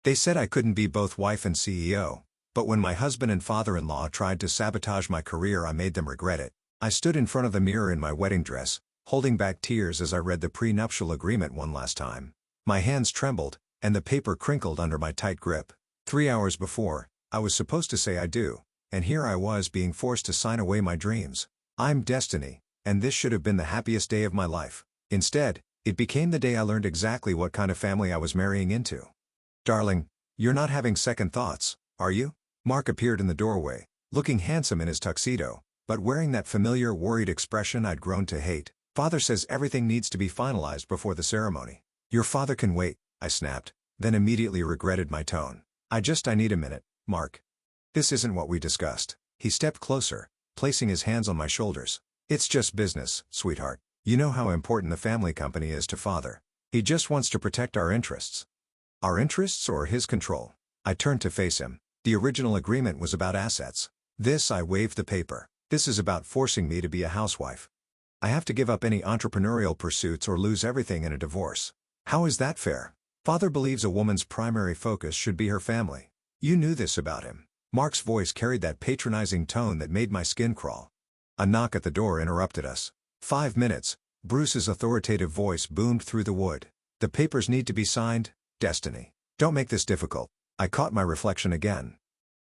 They said I couldn't be both wife and CEO, but when my husband and father-in-law tried to sabotage my career, I made them regret it. I stood in front of the mirror in my wedding dress, holding back tears as I read the prenuptial agreement one last time. My hands trembled, and the paper crinkled under my tight grip. 3 hours before, I was supposed to say I do, and here I was being forced to sign away my dreams. I'm destiny, and this should have been the happiest day of my life. Instead, it became the day I learned exactly what kind of family I was marrying into. Darling, you're not having second thoughts, are you? Mark appeared in the doorway, looking handsome in his tuxedo, but wearing that familiar worried expression I'd grown to hate. Father says everything needs to be finalized before the ceremony. Your father can wait, I snapped, then immediately regretted my tone. I need a minute, Mark. This isn't what we discussed. He stepped closer, placing his hands on my shoulders. It's just business, sweetheart. You know how important the family company is to Father. He just wants to protect our interests. Our interests or his control? I turned to face him. The original agreement was about assets. I waved the paper. This is about forcing me to be a housewife. I have to give up any entrepreneurial pursuits or lose everything in a divorce. How is that fair? Father believes a woman's primary focus should be her family. You knew this about him. Mark's voice carried that patronizing tone that made my skin crawl. A knock at the door interrupted us. 5 minutes, Bruce's authoritative voice boomed through the wood. The papers need to be signed, Destiny. Don't make this difficult. I caught my reflection again.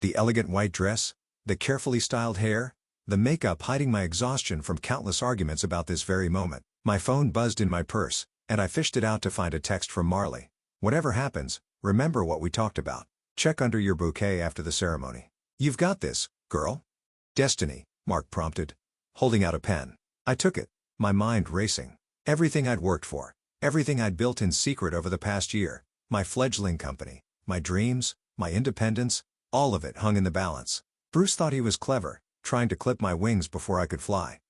The elegant white dress, the carefully styled hair, the makeup hiding my exhaustion from countless arguments about this very moment. My phone buzzed in my purse, and I fished it out to find a text from Marley. Whatever happens, remember what we talked about. Check under your bouquet after the ceremony. You've got this, girl. Destiny, Mark prompted, holding out a pen. I took it, my mind racing. Everything I'd worked for, everything I'd built in secret over the past year, my fledgling company, my dreams, my independence, all of it hung in the balance. Bruce thought he was clever, trying to clip my wings before I could fly.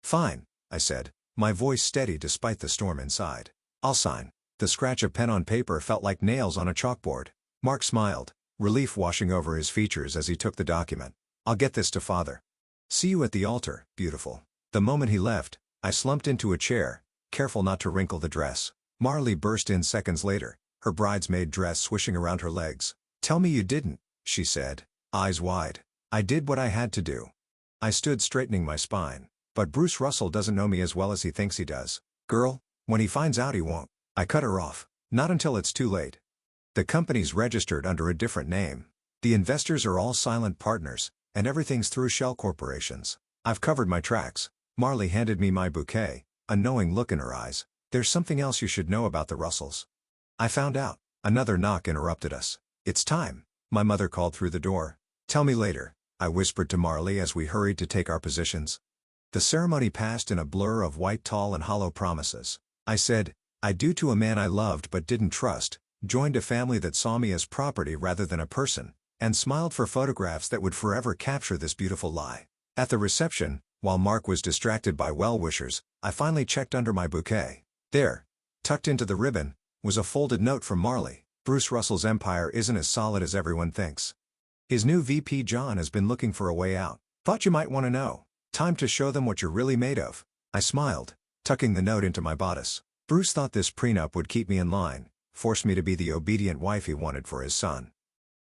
Fine, I said, my voice steady despite the storm inside. I'll sign. The scratch of pen on paper felt like nails on a chalkboard. Mark smiled, relief washing over his features as he took the document. I'll get this to Father. See you at the altar, beautiful. The moment he left, I slumped into a chair, careful not to wrinkle the dress. Marley burst in seconds later, her bridesmaid dress swishing around her legs. Tell me you didn't, she said, eyes wide. I did what I had to do. I stood straightening my spine. But Bruce Russell doesn't know me as well as he thinks he does. Girl, when he finds out he won't. I cut her off. Not until it's too late. The company's registered under a different name. The investors are all silent partners, and everything's through shell corporations. I've covered my tracks. Marley handed me my bouquet, a knowing look in her eyes. There's something else you should know about the Russells. I found out. Another knock interrupted us. It's time, my mother called through the door. Tell me later, I whispered to Marley as we hurried to take our positions. The ceremony passed in a blur of white tall and hollow promises. I said, I do to a man I loved but didn't trust, joined a family that saw me as property rather than a person, and smiled for photographs that would forever capture this beautiful lie. At the reception, while Mark was distracted by well-wishers, I finally checked under my bouquet. There, tucked into the ribbon, was a folded note from Marley. Bruce Russell's empire isn't as solid as everyone thinks. His new VP John has been looking for a way out. Thought you might want to know. Time to show them what you're really made of. I smiled, tucking the note into my bodice. Bruce thought this prenup would keep me in line, force me to be the obedient wife he wanted for his son.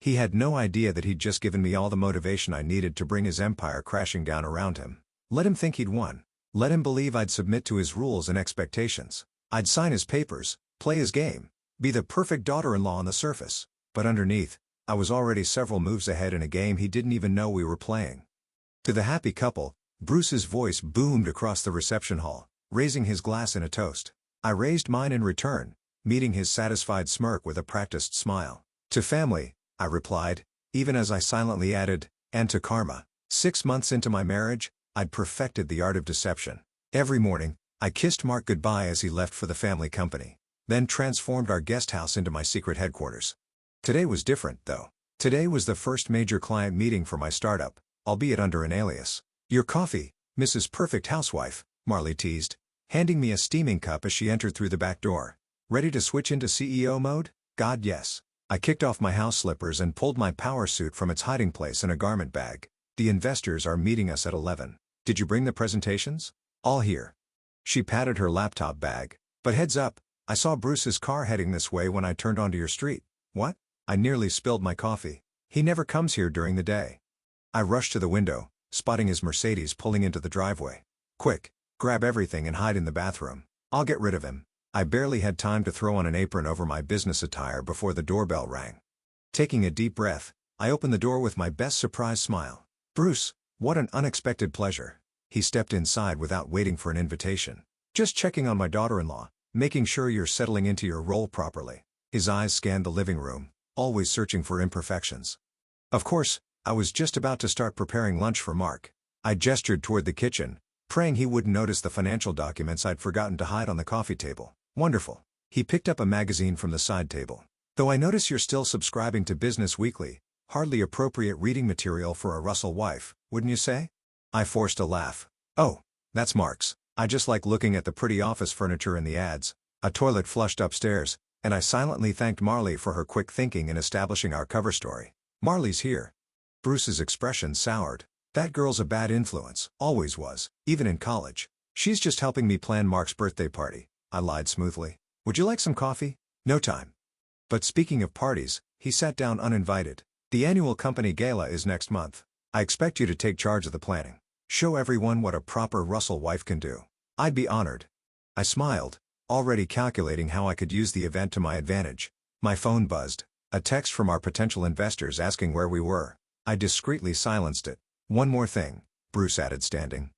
He had no idea that he'd just given me all the motivation I needed to bring his empire crashing down around him. Let him think he'd won. Let him believe I'd submit to his rules and expectations. I'd sign his papers, play his game, be the perfect daughter-in-law on the surface. But underneath, I was already several moves ahead in a game he didn't even know we were playing. To the happy couple, Bruce's voice boomed across the reception hall, raising his glass in a toast. I raised mine in return, meeting his satisfied smirk with a practiced smile. To family, I replied, even as I silently added, and to karma. 6 months into my marriage, I'd perfected the art of deception. Every morning, I kissed Mark goodbye as he left for the family company, then transformed our guest house into my secret headquarters. Today was different, though. Today was the first major client meeting for my startup, albeit under an alias. Your coffee, Mrs. Perfect Housewife, Marley teased, handing me a steaming cup as she entered through the back door. Ready to switch into CEO mode? God, yes. I kicked off my house slippers and pulled my power suit from its hiding place in a garment bag. The investors are meeting us at 11. Did you bring the presentations? All here. She patted her laptop bag. But heads up, I saw Bruce's car heading this way when I turned onto your street. What? I nearly spilled my coffee. He never comes here during the day. I rushed to the window, spotting his Mercedes pulling into the driveway. Quick, grab everything and hide in the bathroom. I'll get rid of him. I barely had time to throw on an apron over my business attire before the doorbell rang. Taking a deep breath, I opened the door with my best surprise smile. "Bruce, what an unexpected pleasure." He stepped inside without waiting for an invitation. "Just checking on my daughter-in-law, making sure you're settling into your role properly." His eyes scanned the living room, always searching for imperfections. Of course, I was just about to start preparing lunch for Mark. I gestured toward the kitchen, praying he wouldn't notice the financial documents I'd forgotten to hide on the coffee table. "Wonderful." He picked up a magazine from the side table. "Though I notice you're still subscribing to Business Weekly, hardly appropriate reading material for a Russell wife, wouldn't you say?" I forced a laugh. "Oh, that's Mark's. I just like looking at the pretty office furniture in the ads." A toilet flushed upstairs, and I silently thanked Marley for her quick thinking in establishing our cover story. "Marley's here." Bruce's expression soured. "That girl's a bad influence, always was, even in college. She's just helping me plan Mark's birthday party," I lied smoothly. "Would you like some coffee?" "No time." But speaking of parties, he sat down uninvited. "The annual company gala is next month. I expect you to take charge of the planning. Show everyone what a proper Russell wife can do." "I'd be honored." I smiled, already calculating how I could use the event to my advantage. My phone buzzed. A text from our potential investors asking where we were. I discreetly silenced it. "One more thing," Bruce added, standing.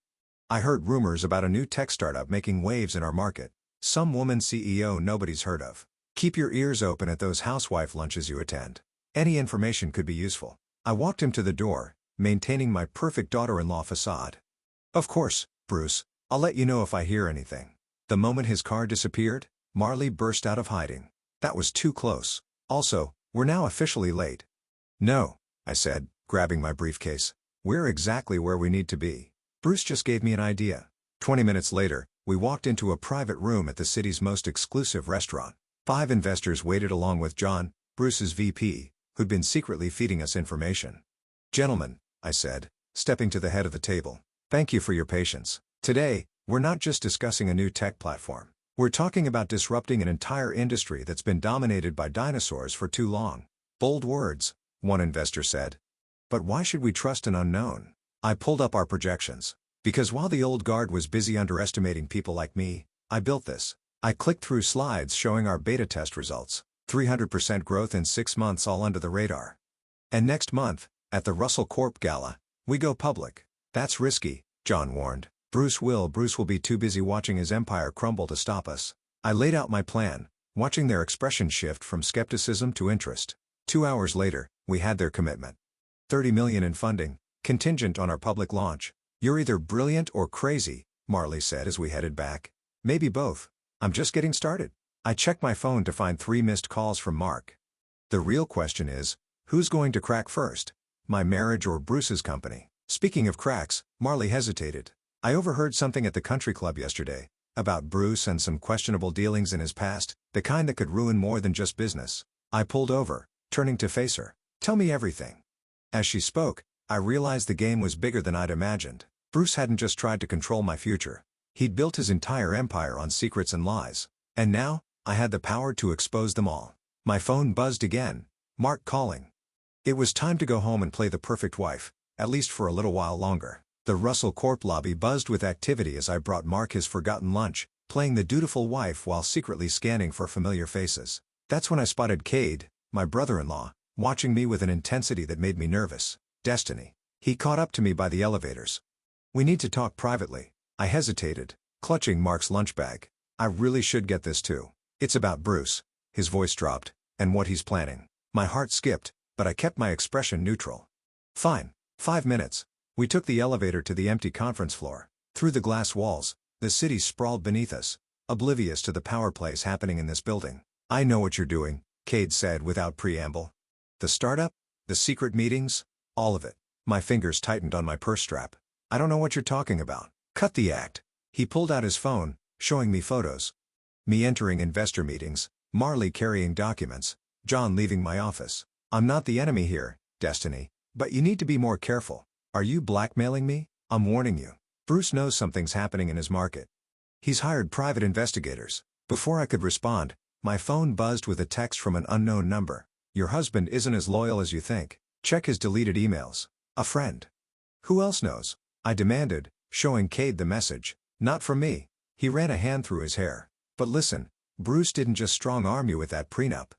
"I heard rumors about a new tech startup making waves in our market. Some woman CEO nobody's heard of. Keep your ears open at those housewife lunches you attend. Any information could be useful." I walked him to the door, maintaining my perfect daughter-in-law facade. "Of course, Bruce, I'll let you know if I hear anything." The moment his car disappeared, Marley burst out of hiding. That was too close. "Also, we're now officially late." "No," I said, grabbing my briefcase. "We're exactly where we need to be. Bruce just gave me an idea." 20 minutes later, we walked into a private room at the city's most exclusive restaurant. 5 investors waited along with John, Bruce's VP, who'd been secretly feeding us information. "Gentlemen," I said, stepping to the head of the table, "thank you for your patience. Today, we're not just discussing a new tech platform. We're talking about disrupting an entire industry that's been dominated by dinosaurs for too long." "Bold words," one investor said. "But why should we trust an unknown?" I pulled up our projections. Because while the old guard was busy underestimating people like me, I built this. I clicked through slides showing our beta test results. 300% growth in 6 months, all under the radar. "And next month, at the Russell Corp Gala, we go public." "That's risky," John warned. Bruce will be too busy watching his empire crumble to stop us." I laid out my plan, watching their expression shift from skepticism to interest. 2 hours later, we had their commitment. $30 million in funding, contingent on our public launch. "You're either brilliant or crazy," Marley said as we headed back. "Maybe both. I'm just getting started." I checked my phone to find 3 missed calls from Mark. "The real question is, who's going to crack first? My marriage or Bruce's company?" Speaking of cracks, Marley hesitated. "I overheard something at the country club yesterday, about Bruce and some questionable dealings in his past, the kind that could ruin more than just business." I pulled over, turning to face her. "Tell me everything." As she spoke, I realized the game was bigger than I'd imagined. Bruce hadn't just tried to control my future. He'd built his entire empire on secrets and lies. And now, I had the power to expose them all. My phone buzzed again. Mark calling. It was time to go home and play the perfect wife, at least for a little while longer. The Russell Corp lobby buzzed with activity as I brought Mark his forgotten lunch, playing the dutiful wife while secretly scanning for familiar faces. That's when I spotted Cade, my brother-in-law, watching me with an intensity that made me nervous. Destiny. He caught up to me by the elevators. "We need to talk privately." I hesitated, clutching Mark's lunch bag. "I really should get this too. It's about Bruce." His voice dropped. "And what he's planning." My heart skipped, but I kept my expression neutral. "Fine. 5 minutes." We took the elevator to the empty conference floor. Through the glass walls, the city sprawled beneath us, oblivious to the power plays happening in this building. "I know what you're doing," Cade said without preamble. "The startup? The secret meetings? All of it." My fingers tightened on my purse strap. "I don't know what you're talking about." "Cut the act." He pulled out his phone, showing me photos. Me entering investor meetings, Marley carrying documents, John leaving my office. "I'm not the enemy here, Destiny, but you need to be more careful." "Are you blackmailing me?" "I'm warning you. Bruce knows something's happening in his market. He's hired private investigators." Before I could respond, my phone buzzed with a text from an unknown number. Your husband isn't as loyal as you think. Check his deleted emails. A friend. Who else knows? I demanded, showing Cade the message. Not from me. He ran a hand through his hair. But listen, Bruce didn't just strong-arm you with that prenup.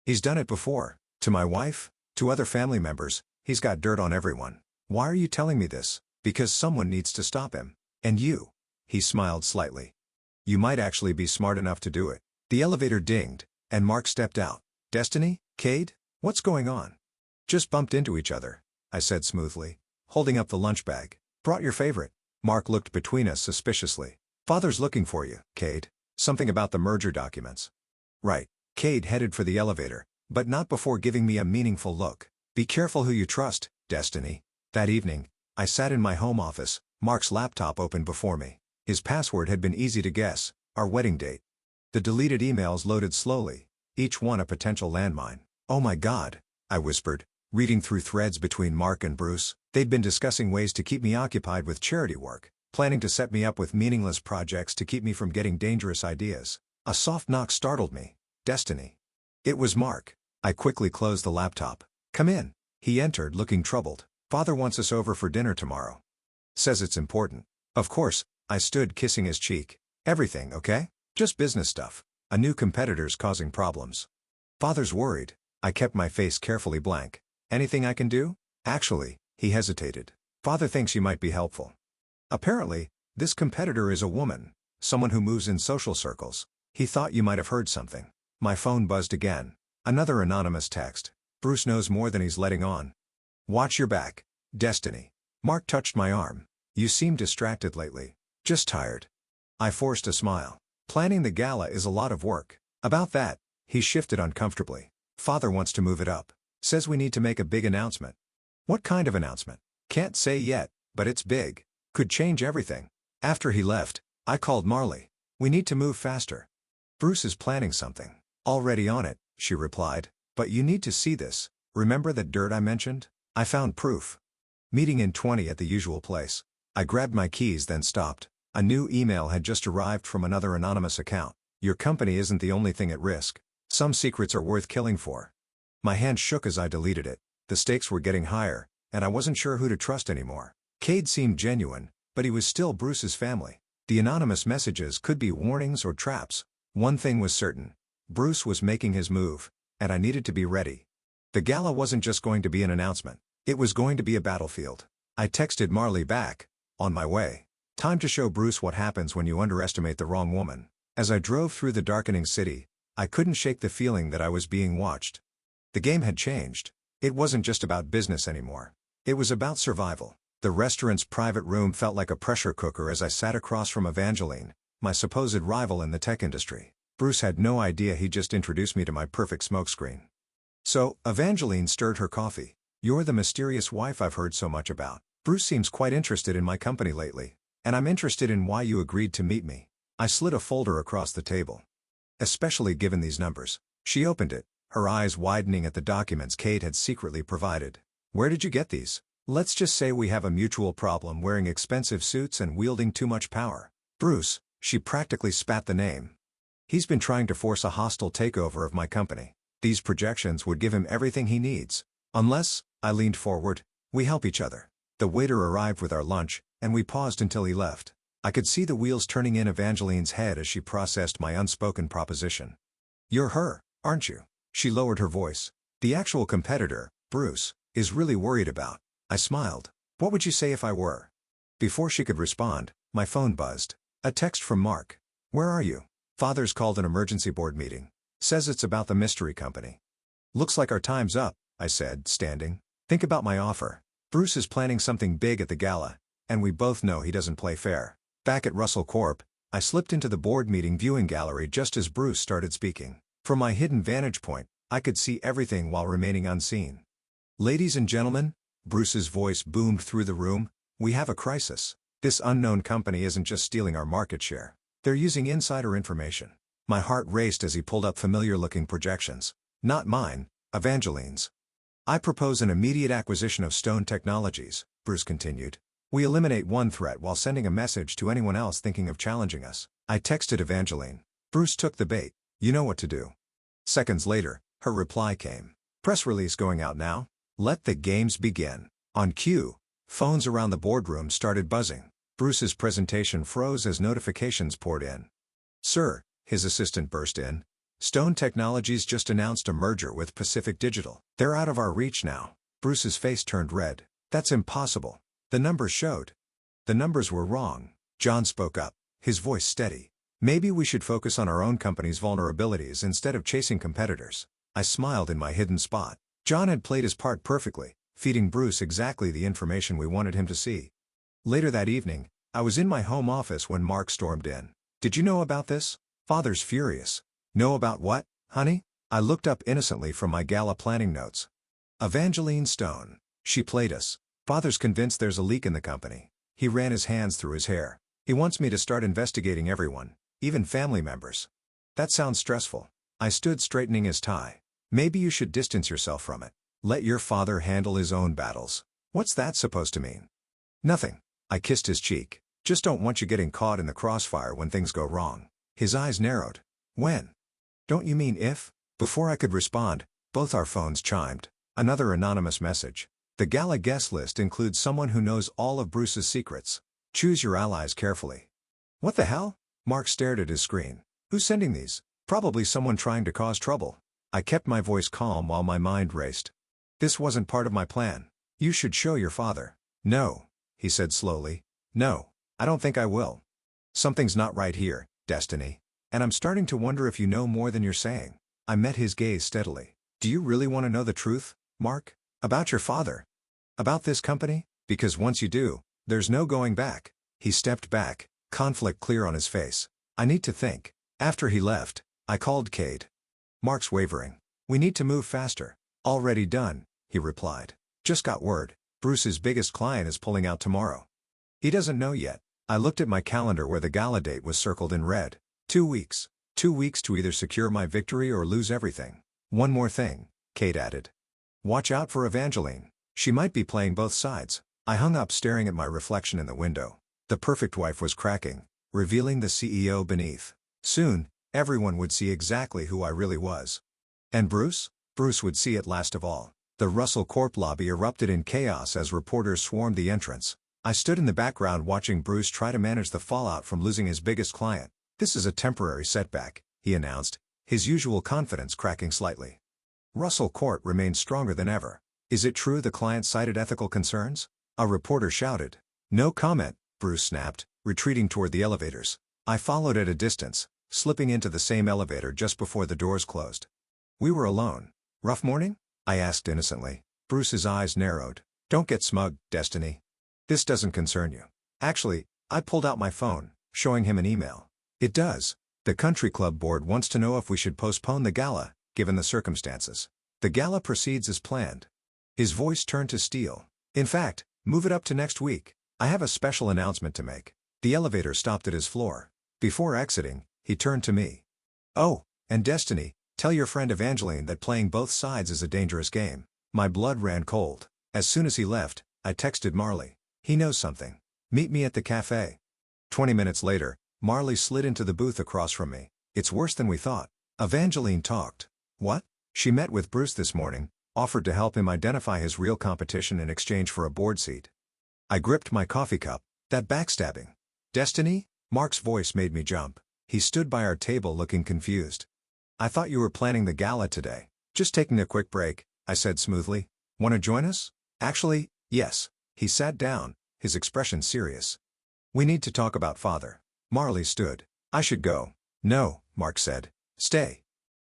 He's done it before. To my wife, to other family members, he's got dirt on everyone. Why are you telling me this? Because someone needs to stop him. And you. He smiled slightly. You might actually be smart enough to do it. The elevator dinged, and Mark stepped out. Destiny? Cade? What's going on? Just bumped into each other, I said smoothly, holding up the lunch bag. Brought your favorite. Mark looked between us suspiciously. Father's looking for you, Cade. Something about the merger documents. Right. Cade headed for the elevator, but not before giving me a meaningful look. Be careful who you trust, Destiny. That evening, I sat in my home office, Mark's laptop open before me. His password had been easy to guess, our wedding date. The deleted emails loaded slowly, each one a potential landmine. Oh my God, I whispered, reading through threads between Mark and Bruce. They'd been discussing ways to keep me occupied with charity work, planning to set me up with meaningless projects to keep me from getting dangerous ideas. A soft knock startled me. Destiny. It was Mark. I quickly closed the laptop. Come in. He entered looking troubled. Father wants us over for dinner tomorrow. Says it's important. Of course, I stood kissing his cheek. Everything okay? Just business stuff. A new competitor's causing problems. Father's worried. I kept my face carefully blank. Anything I can do? Actually, he hesitated. Father thinks you might be helpful. Apparently, this competitor is a woman, someone who moves in social circles. He thought you might have heard something. My phone buzzed again. Another anonymous text. Bruce knows more than he's letting on. Watch your back, Destiny. Mark touched my arm. You seem distracted lately. Just tired. I forced a smile. Planning the gala is a lot of work. About that, he shifted uncomfortably. Father wants to move it up. Says we need to make a big announcement. What kind of announcement? Can't say yet, but it's big. Could change everything. After he left, I called Marley. We need to move faster. Bruce is planning something. Already on it, she replied. But you need to see this. Remember that dirt I mentioned? I found proof. Meeting in 20 at the usual place. I grabbed my keys then stopped. A new email had just arrived from another anonymous account. Your company isn't the only thing at risk. Some secrets are worth killing for. My hand shook as I deleted it. The stakes were getting higher, and I wasn't sure who to trust anymore. Cade seemed genuine, but he was still Bruce's family. The anonymous messages could be warnings or traps. One thing was certain. Bruce was making his move, and I needed to be ready. The gala wasn't just going to be an announcement. It was going to be a battlefield. I texted Marley back. On my way. Time to show Bruce what happens when you underestimate the wrong woman. As I drove through the darkening city, I couldn't shake the feeling that I was being watched. The game had changed. It wasn't just about business anymore. It was about survival. The restaurant's private room felt like a pressure cooker as I sat across from Evangeline, my supposed rival in the tech industry. Bruce had no idea he just introduced me to my perfect smokescreen. So, Evangeline stirred her coffee. You're the mysterious wife I've heard so much about. Bruce seems quite interested in my company lately, and I'm interested in why you agreed to meet me. I slid a folder across the table. Especially given these numbers. She opened it, her eyes widening at the documents Cade had secretly provided. Where did you get these? Let's just say we have a mutual problem wearing expensive suits and wielding too much power. Bruce, she practically spat the name. He's been trying to force a hostile takeover of my company. These projections would give him everything he needs. Unless, I leaned forward, we help each other. The waiter arrived with our lunch, and we paused until he left. I could see the wheels turning in Evangeline's head as she processed my unspoken proposition. You're her, aren't you? She lowered her voice. The actual competitor, Bruce, is really worried about. I smiled. What would you say if I were? Before she could respond, my phone buzzed. A text from Mark. Where are you? Father's called an emergency board meeting. Says it's about the mystery company. Looks like our time's up, I said, standing. Think about my offer. Bruce is planning something big at the gala, and we both know he doesn't play fair. Back at Russell Corp, I slipped into the board meeting viewing gallery just as Bruce started speaking. From my hidden vantage point, I could see everything while remaining unseen. Ladies and gentlemen, Bruce's voice boomed through the room, we have a crisis. This unknown company isn't just stealing our market share. They're using insider information. My heart raced as he pulled up familiar-looking projections. Not mine, Evangeline's. I propose an immediate acquisition of Stone Technologies, Bruce continued. We eliminate one threat while sending a message to anyone else thinking of challenging us. I texted Evangeline. Bruce took the bait. You know what to do. Seconds later, her reply came. Press release going out now. Let the games begin. On cue, phones around the boardroom started buzzing. Bruce's presentation froze as notifications poured in. "Sir," his assistant burst in. "Stone Technologies just announced a merger with Pacific Digital. They're out of our reach now." Bruce's face turned red. "That's impossible. The numbers showed." "The numbers were wrong." John spoke up, his voice steady. "Maybe we should focus on our own company's vulnerabilities instead of chasing competitors." I smiled in my hidden spot. John had played his part perfectly, feeding Bruce exactly the information we wanted him to see. Later that evening, I was in my home office when Mark stormed in. "Did you know about this?" "Father's furious." "Know about what, honey?" I looked up innocently from my gala planning notes. "Evangeline Stone. She played us. Father's convinced there's a leak in the company." He ran his hands through his hair. "He wants me to start investigating everyone, even family members." "That sounds stressful." I stood straightening his tie. "Maybe you should distance yourself from it. Let your father handle his own battles." "What's that supposed to mean?" "Nothing." I kissed his cheek. "Just don't want you getting caught in the crossfire when things go wrong." His eyes narrowed. "When?" "Don't you mean if?" Before I could respond, both our phones chimed. Another anonymous message. "The gala guest list includes someone who knows all of Bruce's secrets. Choose your allies carefully." "What the hell?" Mark stared at his screen. "Who's sending these?" "Probably someone trying to cause trouble." I kept my voice calm while my mind raced. "This wasn't part of my plan. You should show your father." "No," he said slowly. "No, I don't think I will. Something's not right here, Destiny. And I'm starting to wonder if you know more than you're saying." I met his gaze steadily. "Do you really want to know the truth, Mark? About your father? About this company? Because once you do, there's no going back." He stepped back, conflict clear on his face. "I need to think." After he left, I called Kate. "Mark's wavering. We need to move faster." "Already done," he replied. "Just got word. Bruce's biggest client is pulling out tomorrow. He doesn't know yet." I looked at my calendar where the gala date was circled in red. 2 weeks. 2 weeks to either secure my victory or lose everything. "One more thing," Kate added. "Watch out for Evangeline. She might be playing both sides." I hung up staring at my reflection in the window. The perfect wife was cracking, revealing the CEO beneath. Soon, everyone would see exactly who I really was. And Bruce? Bruce would see it last of all. The Russell Corp lobby erupted in chaos as reporters swarmed the entrance. I stood in the background watching Bruce try to manage the fallout from losing his biggest client. "This is a temporary setback," he announced, his usual confidence cracking slightly. Russell Corp remained stronger than ever. "Is it true the client cited ethical concerns?" A reporter shouted. "No comment," Bruce snapped, retreating toward the elevators. I followed at a distance, slipping into the same elevator just before the doors closed. We were alone. "Rough morning?" I asked innocently. Bruce's eyes narrowed. "Don't get smug, Destiny. This doesn't concern you." "Actually," I pulled out my phone, showing him an email. "It does. The country club board wants to know if we should postpone the gala, given the circumstances. The gala proceeds as planned." His voice turned to steel. "In fact, move it up to next week. I have a special announcement to make." The elevator stopped at his floor. Before exiting, he turned to me. "Oh, and Destiny, tell your friend Evangeline that playing both sides is a dangerous game." My blood ran cold. As soon as he left, I texted Marley. "He knows something. Meet me at the cafe." 20 minutes later, Marley slid into the booth across from me. "It's worse than we thought." Evangeline talked. "What?" "She met with Bruce this morning, offered to help him identify his real competition in exchange for a board seat." I gripped my coffee cup. "That backstabbing." "Destiny?" Mark's voice made me jump. He stood by our table looking confused. "I thought you were planning the gala today." "Just taking a quick break," I said smoothly. "Want to join us?" "Actually, yes." He sat down, his expression serious. "We need to talk about father." Marley stood. "I should go." "No," Mark said. "Stay.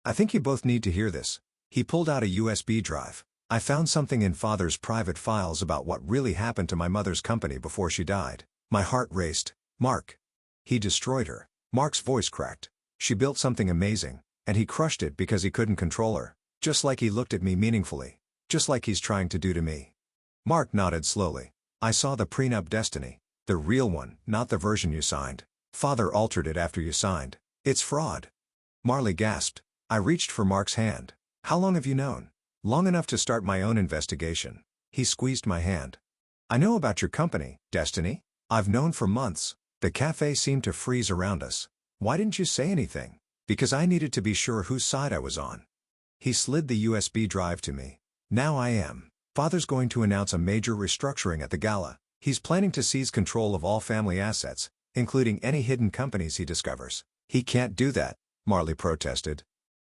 I think you both need to hear this." He pulled out a USB drive. "I found something in father's private files about what really happened to my mother's company before she died." My heart raced. "Mark. He destroyed her." Mark's voice cracked. "She built something amazing, and he crushed it because he couldn't control her. Just like he looked at me meaningfully. Just like he's trying to do to me." Mark nodded slowly. "I saw the prenup, Destiny. The real one, not the version you signed. Father altered it after you signed. It's fraud." Marley gasped. I reached for Mark's hand. "How long have you known?" "Long enough to start my own investigation." He squeezed my hand. "I know about your company, Destiny. I've known for months." The cafe seemed to freeze around us. "Why didn't you say anything?" "Because I needed to be sure whose side I was on." He slid the USB drive to me. Now I am. Father's going to announce a major restructuring at the gala. He's planning to seize control of all family assets, including any hidden companies he discovers. He can't do that, Marley protested.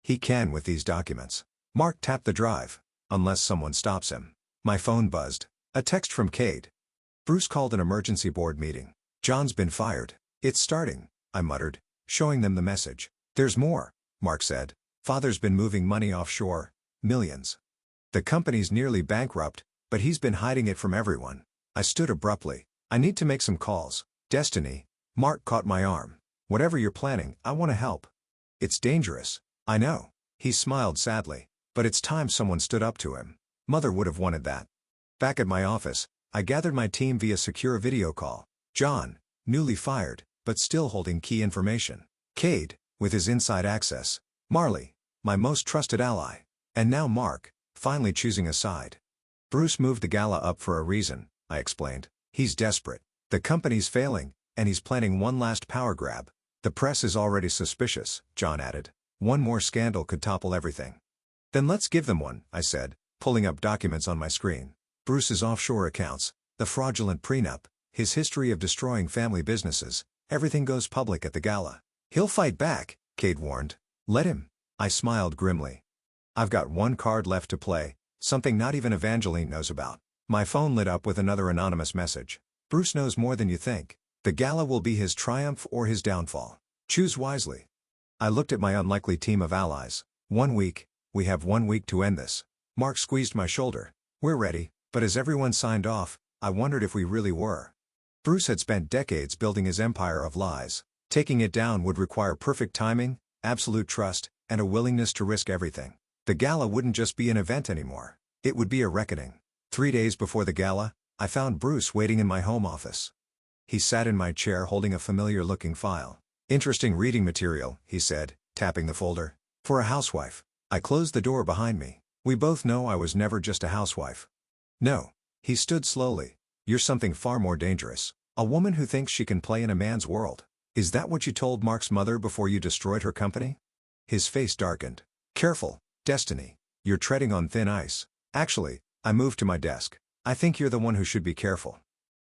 He can with these documents. Mark tapped the drive. Unless someone stops him. My phone buzzed. A text from Cade. Bruce called an emergency board meeting. John's been fired. It's starting, I muttered, showing them the message. There's more, Mark said. Father's been moving money offshore, millions. The company's nearly bankrupt, but he's been hiding it from everyone. I stood abruptly. I need to make some calls. Destiny. Mark caught my arm. Whatever you're planning, I want to help. It's dangerous. I know. He smiled sadly. But it's time someone stood up to him. Mother would have wanted that. Back at my office, I gathered my team via secure video call. John, newly fired, but still holding key information. Cade, with his inside access. Marley, my most trusted ally. And now Mark, finally choosing a side. Bruce moved the gala up for a reason, I explained. He's desperate. The company's failing, and he's planning one last power grab. The press is already suspicious, John added. One more scandal could topple everything. Then let's give them one, I said, pulling up documents on my screen. Bruce's offshore accounts, the fraudulent prenup, his history of destroying family businesses, everything goes public at the gala. He'll fight back, Cade warned. Let him. I smiled grimly. I've got one card left to play, something not even Evangeline knows about. My phone lit up with another anonymous message. Bruce knows more than you think. The gala will be his triumph or his downfall. Choose wisely. I looked at my unlikely team of allies. 1 week. We have 1 week to end this. Mark squeezed my shoulder. We're ready, but as everyone signed off, I wondered if we really were. Bruce had spent decades building his empire of lies. Taking it down would require perfect timing, absolute trust, and a willingness to risk everything. The gala wouldn't just be an event anymore. It would be a reckoning. 3 days before the gala, I found Bruce waiting in my home office. He sat in my chair holding a familiar-looking file. Interesting reading material, he said, tapping the folder. For a housewife. I closed the door behind me. We both know I was never just a housewife. No. He stood slowly. You're something far more dangerous. A woman who thinks she can play in a man's world. Is that what you told Mark's mother before you destroyed her company? His face darkened. Careful, Destiny. You're treading on thin ice. Actually, I moved to my desk. I think you're the one who should be careful.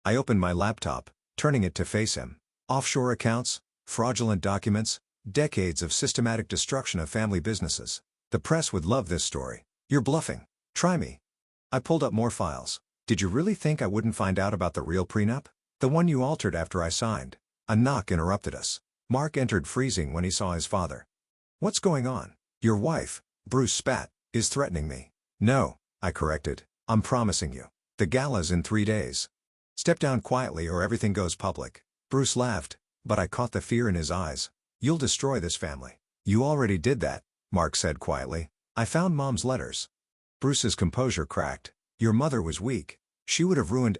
I opened my laptop, turning it to face him. Offshore accounts, fraudulent documents, decades of systematic destruction of family businesses. The press would love this story. You're bluffing. Try me. I pulled up more files. Did you really think I wouldn't find out about the real prenup? The one you altered after I signed. A knock interrupted us. Mark entered freezing when he saw his father. What's going on? Your wife, Bruce spat, is threatening me. No, I corrected. I'm promising you. The gala's in 3 days. Step down quietly or everything goes public. Bruce laughed, but I caught the fear in his eyes. You'll destroy this family. You already did that, Mark said quietly. I found Mom's letters. Bruce's composure cracked. Your mother was weak. She would have ruined